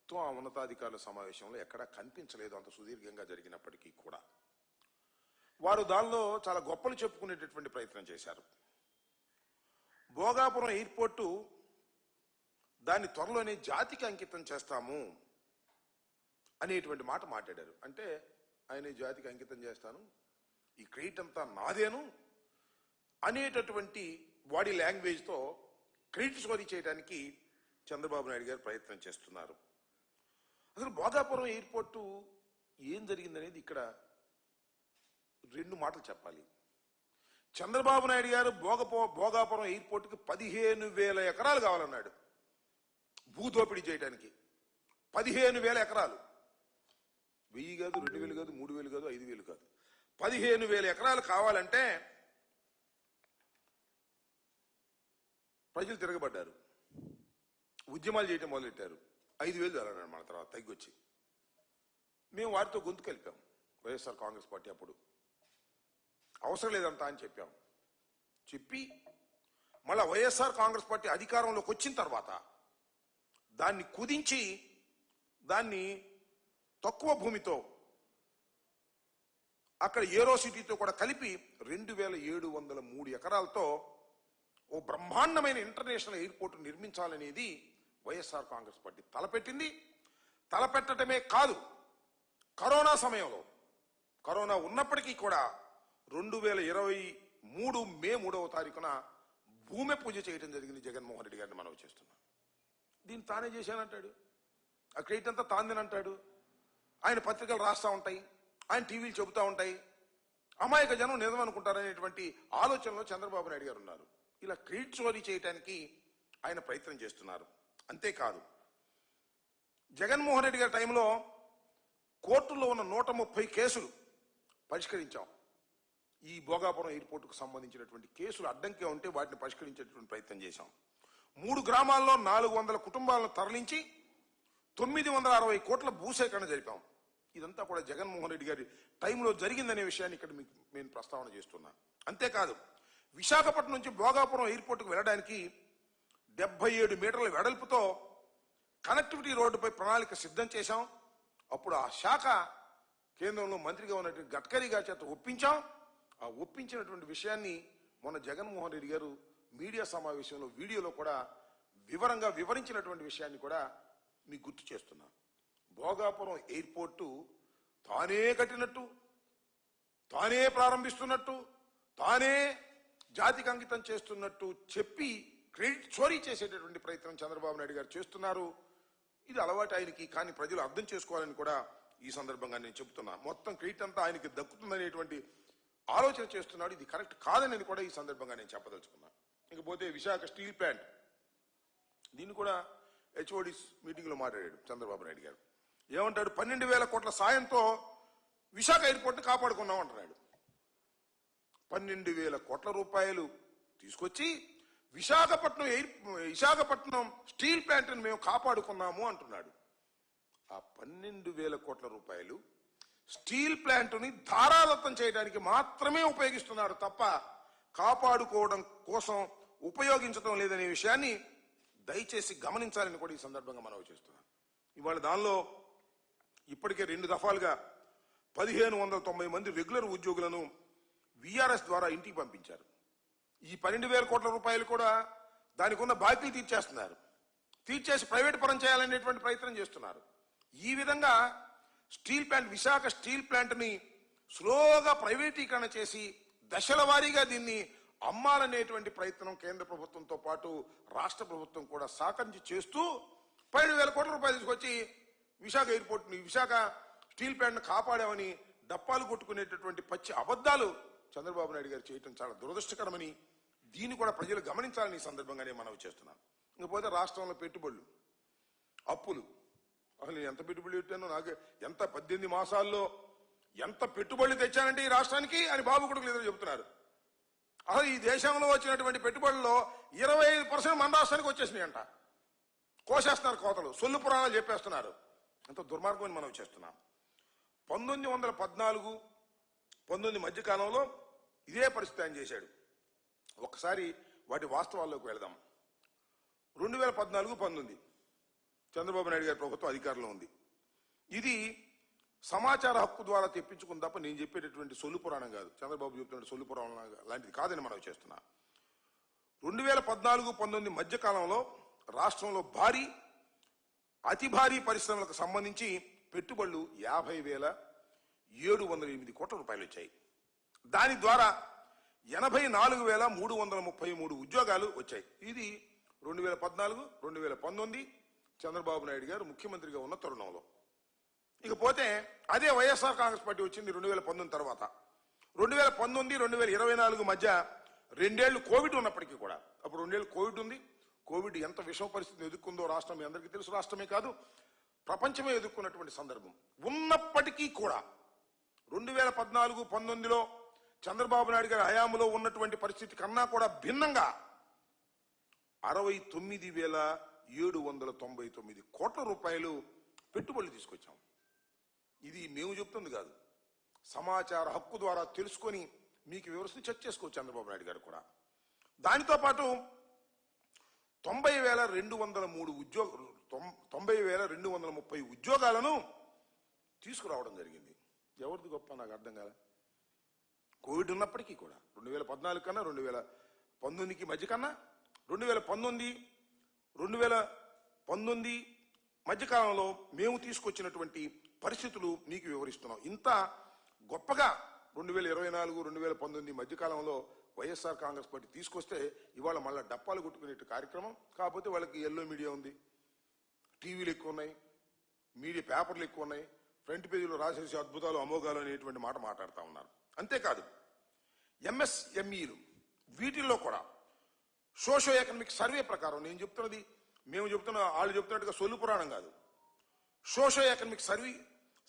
ప్రభుత్వం ఉన్నతాధికారుల సమావేశంలో ఎక్కడా కనిపించలేదు. అంత సుదీర్ఘంగా జరిగినప్పటికీ కూడా వారు దానిలో చాలా గొప్పలు చెప్పుకునేటటువంటి ప్రయత్నం చేశారు. భోగాపురం ఎయిర్పోర్టు దాన్ని త్వరలోనే జాతికి అంకితం చేస్తాము అనేటువంటి మాట మాట్లాడారు. అంటే ఆయన జాతికి అంకితం చేస్తాను, ఈ క్రెడిట్ అంతా నాదేను అనేటటువంటి బాడీ లాంగ్వేజ్తో క్రెడిట్ చోరీ చేయడానికి చంద్రబాబు నాయుడు గారు ప్రయత్నం చేస్తున్నారు. అసలు భోగాపురం ఎయిర్పోర్టు ఏం జరిగిందనేది ఇక్కడ రెండు మాటలు చెప్పాలి. చంద్రబాబు నాయుడు గారు భోగాపురం ఎయిర్పోర్టుకి 15,000 ఎకరాలు కావాలన్నాడు భూదోపిడీ చేయడానికి. 15,000 ఎకరాలు, 1000 కాదు, 2,000 కాదు, 3,000 కాదు, 5,000 కాదు, 15,000 ఎకరాలు కావాలంటే ప్రజలు తిరగబడ్డారు, ఉద్యమాలు చేయటం మొదలెట్టారు. 5,000 చాలన్నాడు. మన తర్వాత తగ్గొచ్చి మేము వారితో గొంతు కలిపాం. వైఎస్ఆర్ కాంగ్రెస్ పార్టీ అప్పుడు అవసరం లేదంతా అని చెప్పి మళ్ళా వైఎస్ఆర్ కాంగ్రెస్ పార్టీ అధికారంలోకి వచ్చిన తర్వాత దాన్ని కుదించి దాన్ని తక్కువ భూమితో అక్కడ ఏరో సిటీతో కూడా కలిపి 2,703 ఎకరాలతో ఓ బ్రహ్మాండమైన ఇంటర్నేషనల్ ఎయిర్పోర్ట్ నిర్మించాలనేది వైఎస్ఆర్ కాంగ్రెస్ పార్టీ తలపెట్టింది. తలపెట్టడమే కాదు, కరోనా సమయంలో, కరోనా ఉన్నప్పటికీ కూడా 2023 మే 3వ తారీఖున భూమి పూజ చేయడం జరిగింది. జగన్మోహన్ రెడ్డి గారిని మనం చేస్తున్నాం. దీన్ని తానే చేశానంటాడు, ఆ క్రెడిట్ అంతా తాందేనంటాడు. ఆయన పత్రికలు రాస్తూ ఉంటాయి, ఆయన టీవీలు చెబుతూ ఉంటాయి. అమాయక జనం నిజం అనుకుంటారనేటువంటి ఆలోచనలో చంద్రబాబు నాయుడు గారు ఉన్నారు. ఇలా క్రెడిట్ చోరీ చేయడానికి ఆయన ప్రయత్నం చేస్తున్నారు. అంతేకాదు, జగన్మోహన్ రెడ్డి గారి టైంలో కోర్టుల్లో ఉన్న 130 కేసులు పరిష్కరించాం. ఈ భోగాపురం ఎయిర్పోర్టుకు సంబంధించినటువంటి కేసులు అడ్డంకి ఉంటే వాటిని పరిష్కరించేటువంటి ప్రయత్నం చేశాం. 3 గ్రామాల్లో 400 కుటుంబాలను తరలించి 960 కోట్ల భూసేకరణ జరిపాం. ఇదంతా కూడా జగన్మోహన్ రెడ్డి గారి టైంలో జరిగిందనే విషయాన్ని ఇక్కడ మీకు నేను ప్రస్తావన చేస్తున్నా. అంతేకాదు, విశాఖపట్నం నుంచి భోగాపురం ఎయిర్పోర్టుకు వెళ్ళడానికి 77 మీటర్ల వెడల్పుతో కనెక్టివిటీ రోడ్డుపై ప్రణాళిక సిద్ధం చేశాం. అప్పుడు ఆ శాఖ కేంద్రంలో మంత్రిగా ఉన్నటువంటి గడ్కరీ గారి చేత ఒప్పించాం. ఆ ఒప్పించినటువంటి విషయాన్ని మొన్న జగన్మోహన్ రెడ్డి గారు మీడియా సమావేశంలో వీడియోలో కూడా వివరంగా వివరించినటువంటి విషయాన్ని కూడా మీకు గుర్తు చేస్తున్నా. భోగాపురం ఎయిర్పోర్టు తానే కట్టినట్టు, తానే ప్రారంభిస్తున్నట్టు, తానే జాతికి అంకితం చేస్తున్నట్టు చెప్పి క్రెడిట్ చోరీ చేసేటటువంటి ప్రయత్నం చంద్రబాబు నాయుడు గారు చేస్తున్నారు. ఇది అలవాటు ఆయనకి, కానీ ప్రజలు అర్థం చేసుకోవాలని కూడా ఈ సందర్భంగా నేను చెబుతున్నా. మొత్తం క్రెడిట్ అంతా ఆయనకి దక్కుతుందనేటువంటి ఆలోచన చేస్తున్నాడు. ఇది కరెక్ట్ కాదని కూడా ఈ సందర్భంగా నేను చెప్పదలుచుకున్నా. ఇకపోతే విశాఖ స్టీల్ ప్లాంట్, దీన్ని కూడా హెచ్ఓడి మీటింగ్ లో మాట్లాడాడు చంద్రబాబు నాయుడు గారు. ఏమంటాడు? 12,000 కోట్ల సాయంతో విశాఖ ఎయిర్పోర్ట్ ని కాపాడుకున్నాం అంటున్నాడు. 12,000 కోట్ల రూపాయలు తీసుకొచ్చి విశాఖపట్నం స్టీల్ ప్లాంట్ ని మేము కాపాడుకున్నాము అంటున్నాడు. ఆ 12,000 కోట్ల రూపాయలు స్టీల్ ప్లాంట్ ని ధారాదత్తం చేయడానికి మాత్రమే ఉపయోగిస్తున్నారు తప్ప కాపాడుకోవడం కోసం ఉపయోగించడం లేదనే విషయాన్ని దయచేసి గమనించాలని కూడా ఈ సందర్భంగా మనవి చేస్తున్నాను. ఇవాళ దానిలో ఇప్పటికే 2 దఫాలుగా 1,590 మంది రెగ్యులర్ ఉద్యోగులను విఆర్ఎస్ ద్వారా ఇంటికి పంపించారు. ఈ 12,000 కోట్ల రూపాయలు కూడా దానికి ఉన్న బాకీలు తీర్చేస్తున్నారు. తీర్చేసి ప్రైవేట్ పరం చేయాలనేటువంటి ప్రయత్నం చేస్తున్నారు. ఈ విధంగా steel plant, Visakha steel plant ని స్లోగా ప్రైవేటీకరణ చేసి దశల వారీగా దీన్ని అమ్మాలనేటువంటి ప్రయత్నం కేంద్ర ప్రభుత్వంతో పాటు రాష్ట్ర ప్రభుత్వం కూడా సహకరించి చేస్తూ 12,000 కోట్ల రూపాయలు తీసుకొచ్చి విశాఖ ఎయిర్పోర్ట్ ని, విశాఖ స్టీల్ ప్లాంట్ ని కాపాడామని డప్పాలు కొట్టుకునేటటువంటి పచ్చి అబద్ధాలు చంద్రబాబు నాయుడు గారు చేయటం చాలా దురదృష్టకరమని, దీన్ని కూడా ప్రజలు గమనించాలని ఈ సందర్భంగానే మనవి చేస్తున్నాను. ఇంకపోతే రాష్ట్రంలో పెట్టుబడులు, అప్పులు, అసలు ఎంత పెట్టుబడులు పెట్టానో నాకు, ఎంత 18 మాసాల్లో ఎంత పెట్టుబడులు తెచ్చానంటే ఈ రాష్ట్రానికి అని బాబు కొడుకులు ఎదురు చెబుతున్నారు. అసలు ఈ దేశంలో వచ్చినటువంటి పెట్టుబడుల్లో 25% మన రాష్ట్రానికి వచ్చేసినాయి అంట. కోసేస్తున్నారు కోతలు, సొల్లు పురాణాలు చెప్పేస్తున్నారు. ఎంత దుర్మార్గం అని మనం చేస్తున్నాం. 1914, 19 మధ్యకాలంలో ఇదే పరిస్థితి ఆయన చేశాడు. ఒకసారి వాటి వాస్తవాల్లోకి వెళదాం. 2014, 19 చంద్రబాబు నాయుడు గారి ప్రభుత్వం అధికారంలో ఉంది. ఇది సమాచార హక్కు ద్వారా తెప్పించుకుని తప్ప నేను చెప్పేటటువంటి సొల్లు పురాణం కాదు. చంద్రబాబు చెప్తున్న సొల్లు పురాణం లాంటిది కాదని మనం చేస్తున్నా. 2014-19 మధ్యకాలంలో రాష్ట్రంలో అతి భారీ పరిశ్రమలకు సంబంధించి పెట్టుబడులు 50,708 కోట్ల రూపాయలు వచ్చాయి. దాని ద్వారా 84,333 ఉద్యోగాలు వచ్చాయి. ఇది 2014-2019 చంద్రబాబు నాయుడు గారు ముఖ్యమంత్రిగా ఉన్న తరుణంలో. ఇకపోతే అదే వైఎస్ఆర్ కాంగ్రెస్ పార్టీ వచ్చింది 2019 తర్వాత. 2019-2024 మధ్య 2 ఏళ్లు కోవిడ్ ఉన్నప్పటికీ కూడా, అప్పుడు 2 ఏళ్లు కోవిడ్ ఉంది. కోవిడ్ ఎంత విషమ పరిస్థితిని ఎదుర్కొందో రాష్ట్రం మీ అందరికీ తెలుసు. రాష్ట్రమే కాదు ప్రపంచమే ఎదుర్కొన్నటువంటి సందర్భం ఉన్నప్పటికీ కూడా 2014-19లో చంద్రబాబు నాయుడు గారి హయాంలో ఉన్నటువంటి పరిస్థితి కన్నా కూడా భిన్నంగా 69,799 కోట్ల రూపాయలు పెట్టుబడులు తీసుకొచ్చాం. ఇది మేము చెప్తుంది కాదు, సమాచార హక్కు ద్వారా తెలుసుకొని మీకు వివరిస్తూ చెక్ చేసుకోవచ్చు చంద్రబాబు నాయుడు గారు కూడా. దానితో పాటు 90,230 ఉద్యోగాలను తీసుకురావడం జరిగింది. ఎవరిది గొప్ప నాకు అర్థం కాలే. కోవిడ్ ఉన్నప్పటికీ కూడా 2014 కన్నా 2019కి మధ్య కన్నా 2019 మధ్యకాలంలో మేము తీసుకొచ్చినటువంటి పరిస్థితులు మీకు వివరిస్తున్నాం. ఇంత గొప్పగా 2024-2019 మధ్యకాలంలో వైఎస్ఆర్ కాంగ్రెస్ పార్టీ తీసుకొస్తే ఇవాళ మళ్ళీ డప్పాలు కొట్టుకునే కార్యక్రమం. కాకపోతే వాళ్ళకి ఎల్లో మీడియా ఉంది, టీవీలు ఎక్కువ ఉన్నాయి, మీడియా పేపర్లు ఎక్కువ ఉన్నాయి, ఫ్రంట్ పేజీలో రాసేసి అద్భుతాలు అమోఘాలు అనేటువంటి మాట మాట్లాడుతూ ఉన్నారు. అంతేకాదు ఎంఎస్ఎంఈలు వీటిల్లో కూడా సోషో ఎకనామిక్ సర్వే ప్రకారం మేము చెప్తున్న వాళ్ళు చెప్తున్నట్టుగా సొల్లు పురాణం కాదు. సోషో ఎకనామిక్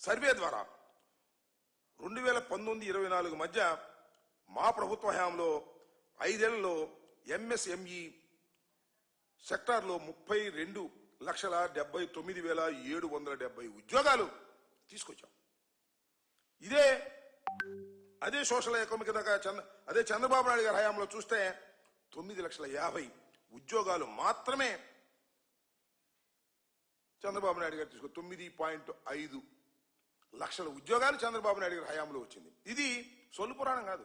సర్వే ద్వారా 2019-24 మధ్య మా ప్రభుత్వ హయాంలో 5 ఏళ్లలో ఎంఎస్ఎంఈ సెక్టార్లో 32,79,770 ఉద్యోగాలు తీసుకొచ్చాం. అదే సోషల్ ఎకనామిక్ అదే చంద్రబాబు నాయుడు గారి హయాంలో చూస్తే 9,50,000 ఉద్యోగాలు మాత్రమే చంద్రబాబు నాయుడు గారు తీసుకు 9.5 లక్షల ఉద్యోగాలు చంద్రబాబు నాయుడు గారి హయాంలో వచ్చింది. ఇది సొల్లు పురాణం కాదు.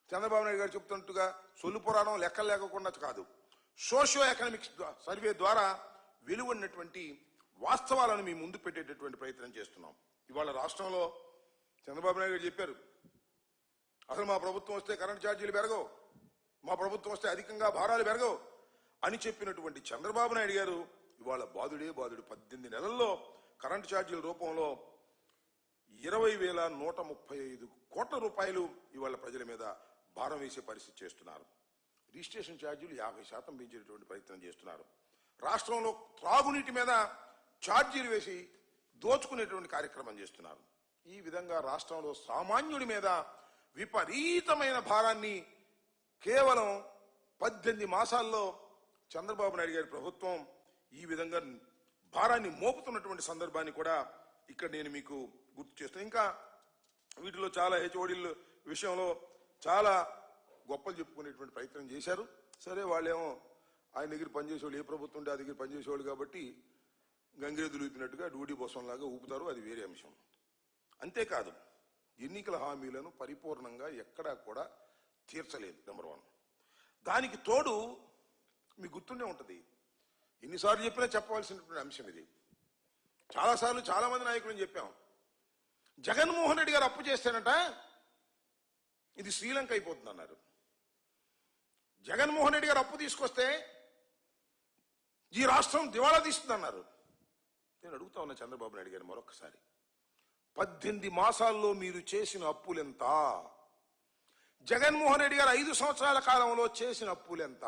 చంద్రబాబు నాయుడు గారు చెప్తున్నట్టుగా సొల్లు పురాణం లెక్కలు లేకుండా కాదు. సోషియో ఎకనామిక్స్ సర్వే ద్వారా వెలువడినటువంటి వాస్తవాలను మీ ముందు పెట్టేటటువంటి ప్రయత్నం చేస్తున్నాం. ఇవాళ రాష్ట్రంలో చంద్రబాబు నాయుడు గారు చెప్పారు, అసలు మా ప్రభుత్వం వస్తే కరెంట్ ఛార్జీలు పెరగవు, మా ప్రభుత్వం వస్తే అధికంగా భారాలు పెరగవు అని చెప్పినటువంటి చంద్రబాబు నాయుడు గారు ఇవాళ బాధుడే బాధుడు 18 నెలల్లో కరెంటు ఛార్జీల రూపంలో 20,135 కోట్ల రూపాయలు ఇవాళ ప్రజల మీద భారం వేసే పరిస్థితి చేస్తున్నారు. రిజిస్ట్రేషన్ ఛార్జీలు 50% పెంచేటువంటి ప్రయత్నం చేస్తున్నారు. రాష్ట్రంలో త్రాగునీటి మీద ఛార్జీలు వేసి దోచుకునేటువంటి కార్యక్రమం చేస్తున్నారు. ఈ విధంగా రాష్ట్రంలో సామాన్యుడి మీద విపరీతమైన భారాన్ని కేవలం 18 మాసాల్లో చంద్రబాబు నాయుడు గారి ప్రభుత్వం ఈ విధంగా భారాన్ని మోపుతున్నటువంటి సందర్భాన్ని కూడా ఇక్కడ నేను మీకు గుర్తు చేస్తాను. ఇంకా వీటిలో చాలా హెచ్ఓడీల విషయంలో చాలా గొప్పలు చెప్పుకునేటువంటి ప్రయత్నం చేశారు. సరే, వాళ్ళేమో ఆయన దగ్గర పనిచేసేవాళ్ళు, ఏ ప్రభుత్వం ఉంటే ఆ దగ్గర పనిచేసేవాళ్ళు కాబట్టి గంగిరెద్దులు ఊపినట్టుగా డ్యూటీ బోసంలాగా ఊపుతారు, అది వేరే అంశం. అంతేకాదు ఎన్నికల హామీలను పరిపూర్ణంగా ఎక్కడా కూడా తీర్చలేదు. నెంబర్ 1. దానికి తోడు మీకు గుర్తుండే ఉంటుంది, ఎన్నిసార్లు చెప్పినా చెప్పవలసినటువంటి అంశం ఇది. చాలాసార్లు చాలా మంది నాయకులను చెప్పాం, జగన్మోహన్ రెడ్డి గారు అప్పు చేస్తేనట ఇది శ్రీలంక అయిపోతుంది అన్నారు. జగన్మోహన్ రెడ్డి గారు అప్పు తీసుకొస్తే ఈ రాష్ట్రం దివాళా తీస్తుంది అన్నారు. నేను అడుగుతా ఉన్నా చంద్రబాబు నాయుడు గారు మరొకసారి, 18 మాసాల్లో మీరు చేసిన అప్పులెంత? జగన్మోహన్ రెడ్డి గారు 5 సంవత్సరాల కాలంలో చేసిన అప్పులెంత?